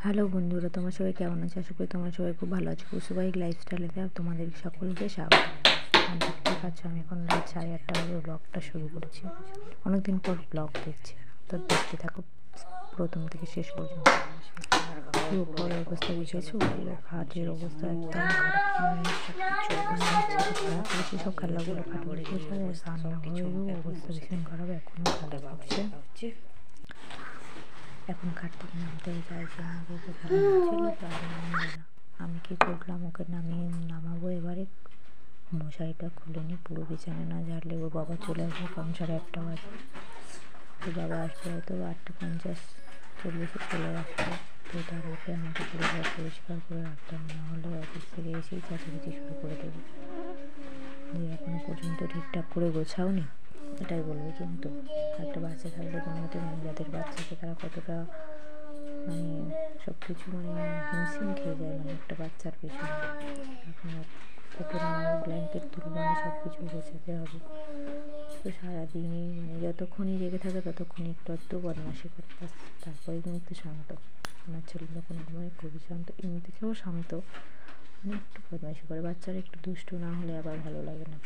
Hello বন্ধুরা, তোমরা সবাই কেমন আছো? আশা করি তোমরা সবাই খুব ভালো আছো। কুসুবাইক লাইফস্টাইলে তোমাদের সকলকে স্বাগত। আর দেখতে পাচ্ছ আমি এখন রাত 8:30 বাজে ব্লগটা শুরু করেছি। অনেকদিন পর ব্লগ দেখছি, তো দেখতে থাকো প্রথম থেকে শেষ পর্যন্ত। উপরের অবস্থা বুঝেছো, খাটের অবস্থা একদম খারাপ হয়েছে। সব খেলাগুলো খাট পড়ে গেছে, রান্নাঘরেরও অবস্থা ভীষণ খারাপ, এখনও খেলা করছে। এখন খাট থেকে নামতে চাইছে না, ওকে খেলা হচ্ছিল তো আমি কী করলাম, ওকে নামাবো এবারে। মশারিটা খুলে নিই, পুরো বিছানা না ঝাড়লে ওর বাবা চলে আসবে, কারণ 1:30 বাজে। ওর বাবা আসবে হয়তো 8:50 40 চলে আসবে। তো তার আগে আমাকে পুরো ঘর পরিষ্কার করে রাখতে হবে, নাহলে অফিস থেকে এসেই চেঁচামেচি শুরু করে দেবে যে এখনও পর্যন্ত ঠিকঠাক করে গোছাওনি, এটাই বলবে। কিন্তু একটা বাচ্চা থাকলে কোনো হতে যাদের বাচ্চাকে তারা কতটা সব কিছু হিমশিম খেয়ে যায়, একটা বাচ্চার পেছনে। এখন ওকে ব্ল্যাঙ্কেট তুলবে, সব কিছু গোছাতে হবে। তো সারাদিনই যতক্ষণই জেগে থাকে ততক্ষণই একটু বদমাশি করে, তারপরে কিন্তু শান্ত। আমার ছেলে যখন ঘুমায় খুবই শান্ত, এমনি থেকেও শান্ত, একটু বদমাশি করে। বাচ্চারা একটু দুষ্টু না হলে আবার ভালো লাগে না।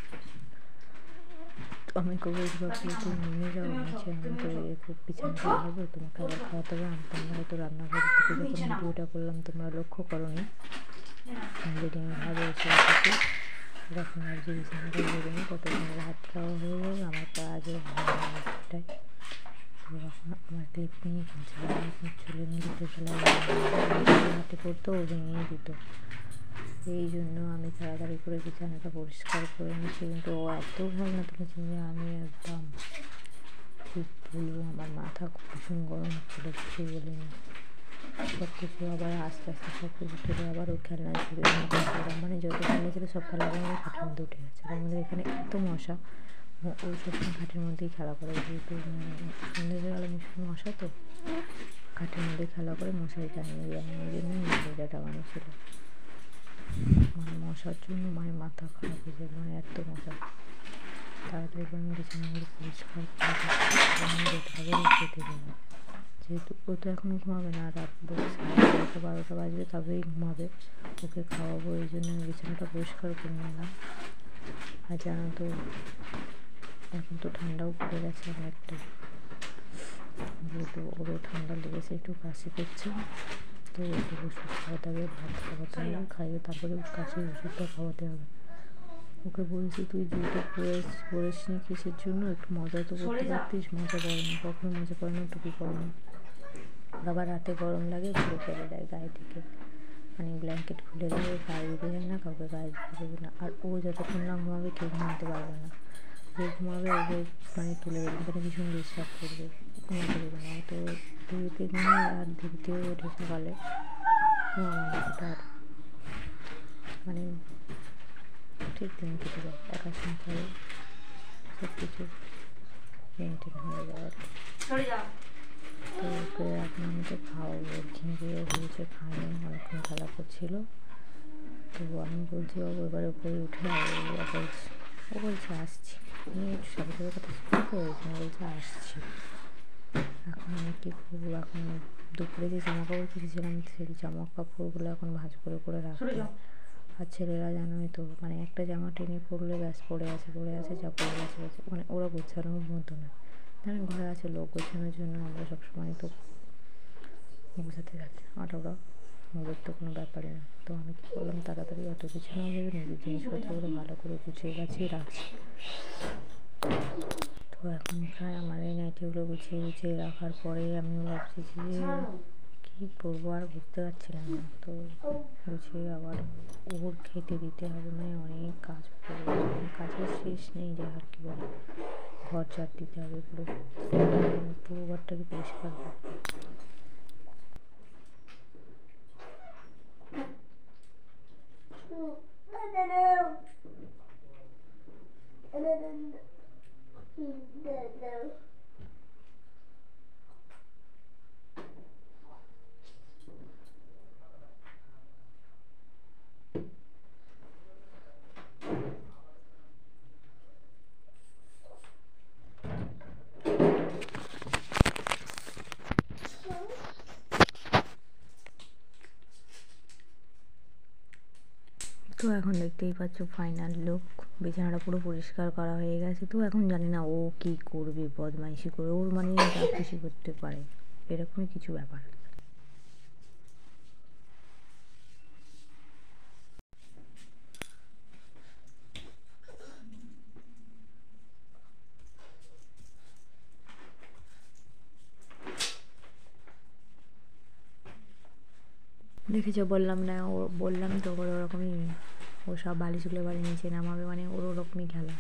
আমি কবে ভাবছি তুমি নেমে যাও নিচে, আমি তো খুব বিছানাটা খাবো, তোমাকে আবার খাওয়াতে হবে। তোমরা হয়তো রান্নাঘরের থেকে যখন ভিডিওটা করলাম তোমরা লক্ষ্য করোনি, যদি আমি ভাবো এসে যখন আর যে বিছানাটা বেরোনি ততক্ষণ ভাত খাওয়া হয়ে যাবে, আমার কাজও একটাই। তো এখন আমার ক্লিপ নিয়ে চলে নিয়ে দিতে হাতে পড়তো, ও ভেঙে দিত। এই জন্য আমি তাড়াতাড়ি করে বিছানাটা পরিষ্কার করে নিচ্ছি। কিন্তু ও এত ভাবনা তুলেছে যে আমি একদম কী বলবো, আমার মাথা ভীষণ গরম হচ্ছিলো, কিছু বলিনি। সব কিছু আবার আস্তে আস্তে সব কিছু তুলে আবার ওই খেলনা ছিল, যত খেলনা ছিল সব খেলাগুলো আমার খাটের মধ্যে উঠে গেছে। আমাদের এখানে এত মশা, ওই সবসময় খাটের মধ্যেই খেলা করে, যেহেতু সন্ধ্যেবেলা ভীষণ মশা, তো খাটের মধ্যে খেলা করে মশারি টানিয়ে যায়, ওই জন্যই মশারিটা টাঙানো ছিল। মশার জন্য মায়ের মাথা খারাপ হয়ে যায়, এত মশা। তাড়াতাড়ি করে আমি বিছানাগুলো পরিষ্কার করে খেতে দেবো, যেহেতু ও তো এখন ঘুমাবে না, রাত 12টা বাজবে তবেই ঘুমাবে, ওকে খাওয়াবো। এই জন্য আমি বিছানাটা পরিষ্কার করে নিলাম। আর জানো তো এখন তো ঠান্ডাও পড়ে গেছে অনেকটা, যেহেতু ওরও ঠান্ডা লেগেছে, একটু কাশি করছে, তো ওকে ওষুধ খাওয়াতে হবে, ভাত খাওয়াতে হবে, খাইয়ে তারপরে কাশির ওষুধটা খাওয়াতে হবে। ওকে বলছি তুই জুতো পরেছ নি কিসের জন্য, একটু মজা তো করতে পারতিস। মজা করে না, কখনো মজা করে না, টুপি করে না। আবার রাতে গরম লাগে ঘুরে ফেলে দেয় গায়ে থেকে, ব্ল্যাঙ্কেট খুলে দেবে, গায়ে দিতে যায় না, কাউকে গায়ে দিতে দেবে না। আর ও যতক্ষণ না ঘুমাবে কেউ ঘুমাতে পারবে না, যে ঘুমাবে ওকে তুলে দেবে, ভীষণ ডিস্টার্ব করবে, ঘুমাতে দেবে না। তো দেরিতে ঘুমায় আর দেরিতেও ওঠে সকালে, ওটা আর ঠিক দিন কেটে যায়, একার সংসারে সব কিছু মেনটেন হয়ে যায়। তো ওকে এখন আমি তো খাওয়াবো, ঘিমিয়ে হয়েছে, খাইনি, অনেকক্ষণ খেলা করছিল। তো আমি বলছি ও এবার উপরে উঠে ও বলছে আসছি, আমি একটু সবাই কথা শুনতে হয়েছে, বলছে আসছি। এখন আমি কী করবো, এখন দুপুরে যে জামা কাপড় কিনেছিলাম সেই জামা কাপড়গুলো এখন ভাঁজ করে করে রাখবো। আর ছেলেরা জানোই তো, একটা জামা টেনে পরলে ব্যাস পড়ে আছে যা পড়ে আছে, ওরা গোছানোর মতো না। ঘরে আছে লোক গোছানোর জন্য, আমরা সবসময় তো গোছাতে থাকি, আর ওদের তো কোনো ব্যাপারই না। তো আমি কী করলাম, তাড়াতাড়ি অত কিছু না ভেবে নিজের জিনিসপত্রগুলো ভালো করে গুছিয়ে রাখছি। তো এখন প্রায় আমার এই নাইটিগুলো গুছিয়ে রাখার পরে আমি ভাবছি যে কী করবো, আর বুঝতে পারছিলাম না। তো গুছিয়ে আবার ওর খেতে দিতে হবে, অনেক কাজ পড়ে, কাজের শেষ নেই, যা আর কি বলে। ঘর ঝাড় দিতে হবে, পুরো ঘরটাকে পরিষ্কার করতে হবে। তো এখন দেখতেই পাচ্ছ ফাইনাল লুক, বিছানাটা পুরো পরিষ্কার করা হয়ে গেছে। তো এখন জানি না ও কি করবে, বদমাইশি করে, ওর মানে যা খুশি করতে পারে, এরকমই কিছু ব্যাপার। দেখেছো, বললাম না, ও বললাম তো ওর ওরকমই, ও সব বালিশগুলো এবারে নিচে নামাবে, মানে ওর ওরকমই খেলা,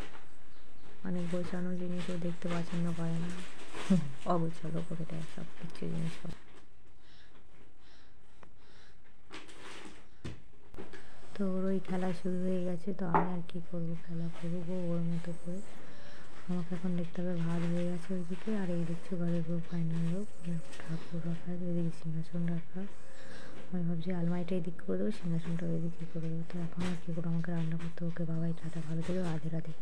মানে গোছানো জিনিস ও দেখতে পছন্দ করে না, অগোছালো করে দেয় সব কিছু জিনিস। তো ওর ওই খেলা শুরু হয়ে গেছে, তো আমি আর কী করবো, খেলা করবো ওর মতো করে। আমাকে এখন দেখতে হবে ভাত হয়ে গেছে ওইদিকে, আর এই দেখছি ঘরের পুরো ফাইনাল লোক, ঠাকুর রাখা আছে, ওইদিকে সিংহাসন রাখা। আমি ভাবছি আলমারিটা এদিক করে দেবো, সিংহাসনটা ওইদিকে করে দেবো। তো এখন আর কী করবো, আমাকে রান্না করতে, ওকে বাবাই টাটা, ভালো থেকো, রাধে রাধে।